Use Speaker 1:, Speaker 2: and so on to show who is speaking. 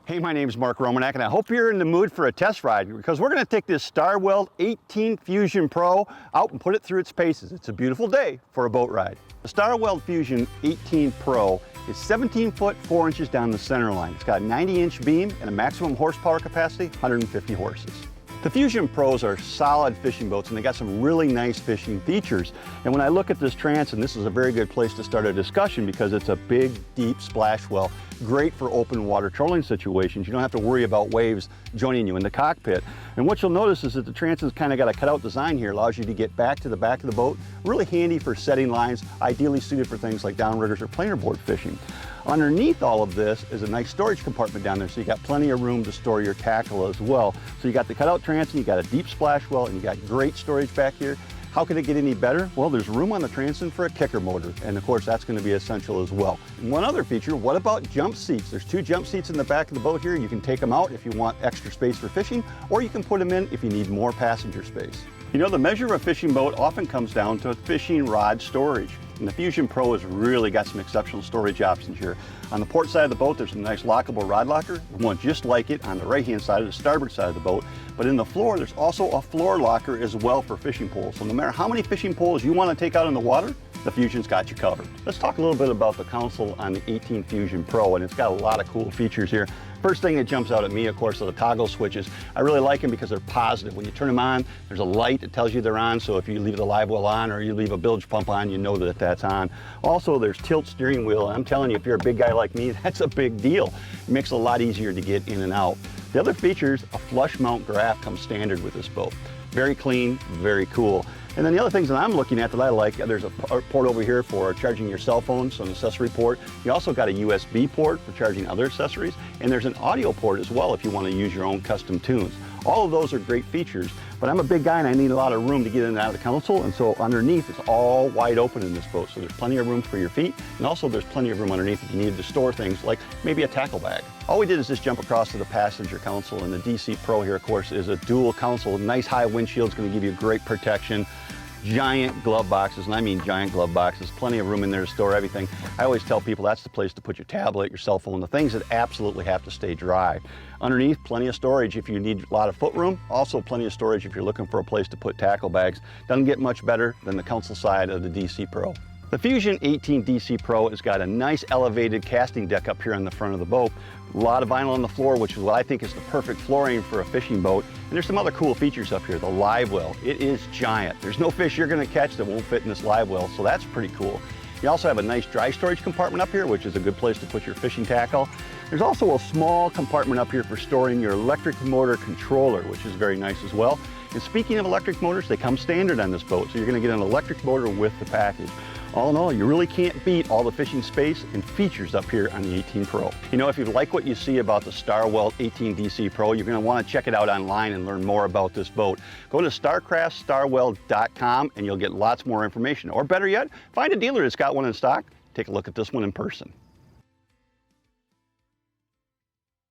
Speaker 1: Hey, my name is Mark Romanak, and I hope you're in the mood for a test ride because we're going to take this Starweld 18 Fusion Pro out and put it through its paces. It's a beautiful day for a boat ride. The Starweld Fusion 18 Pro is 17 foot 4 inches down the center line. It's got a 90-inch beam and a maximum horsepower capacity, 150 horses. The Fusion Pros are solid fishing boats, and they got some really nice fishing features. And when I look at this transom, this is a very good place to start a discussion because it's a big, deep splash well, great for open water trolling situations. You don't have to worry about waves joining you in the cockpit. And what you'll notice is that the transom's kind of got a cutout design here, allows you to get back to the back of the boat. Really handy for setting lines, ideally suited for things like downriggers or planer board fishing. Underneath all of this is a nice storage compartment down there, so you got plenty of room to store your tackle as well. So you got the cutout transom, you got a deep splash well, and you got great storage back here. How could it get any better? Well, there's room on the transom for a kicker motor, and of course that's going to be essential as well. And one other feature, what about jump seats? There's 2 jump seats in the back of the boat here. You can take them out if you want extra space for fishing, or you can put them in if you need more passenger space. You know, the measure of a fishing boat often comes down to fishing rod storage. And the Fusion Pro has really got some exceptional storage options here. On the port side of the boat, there's a nice lockable rod locker, one just like it on the right-hand side of the starboard side of the boat. But in the floor, there's also a floor locker as well for fishing poles. So no matter how many fishing poles you want to take out in the water, the Fusion's got you covered. Let's talk a little bit about the console on the 18 Fusion Pro, and it's got a lot of cool features here. First thing that jumps out at me, of course, are the toggle switches. I really like them because they're positive. When you turn them on, there's a light that tells you they're on, so if you leave the live well on or you leave a bilge pump on, you know that that's on. Also, there's tilt steering wheel, and I'm telling you, if you're a big guy like me, that's a big deal. It makes it a lot easier to get in and out. The other features, a flush mount graph comes standard with this boat. Very clean, very cool. And then the other things that I'm looking at that I like, there's a port over here for charging your cell phone, so an accessory port. You also got a USB port for charging other accessories, and there's an audio port as well if you want to use your own custom tunes. All of those are great features, but I'm a big guy and I need a lot of room to get in and out of the console, and so underneath it's all wide open in this boat, so there's plenty of room for your feet, and also there's plenty of room underneath if you needed to store things like maybe a tackle bag. All we did is just jump across to the passenger console, and the DC Pro here, of course, is a dual console. Nice high windshield is going to give you great protection. Giant glove boxes, and I mean giant glove boxes, plenty of room in there to store everything. I always tell people that's the place to put your tablet, your cell phone, the things that absolutely have to stay dry. Underneath, plenty of storage if you need a lot of footroom. Also plenty of storage if you're looking for a place to put tackle bags. Doesn't get much better than the console side of the DC Pro. The Fusion 18 DC Pro has got a nice elevated casting deck up here on the front of the boat. A lot of vinyl on the floor, which is what I think is the perfect flooring for a fishing boat. And there's some other cool features up here. The live well, it is giant. There's no fish you're gonna catch that won't fit in this live well, so that's pretty cool. You also have a nice dry storage compartment up here, which is a good place to put your fishing tackle. There's also a small compartment up here for storing your electric motor controller, which is very nice as well. And speaking of electric motors, they come standard on this boat, so you're gonna get an electric motor with the package. All in all, you really can't beat all the fishing space and features up here on the 18 Pro. You know, if you like what you see about the Starweld 18 DC Pro, you're going to want to check it out online and learn more about this boat. Go to starcraftstarweld.com and you'll get lots more information. Or better yet, find a dealer that's got one in stock. Take a look at this one in person.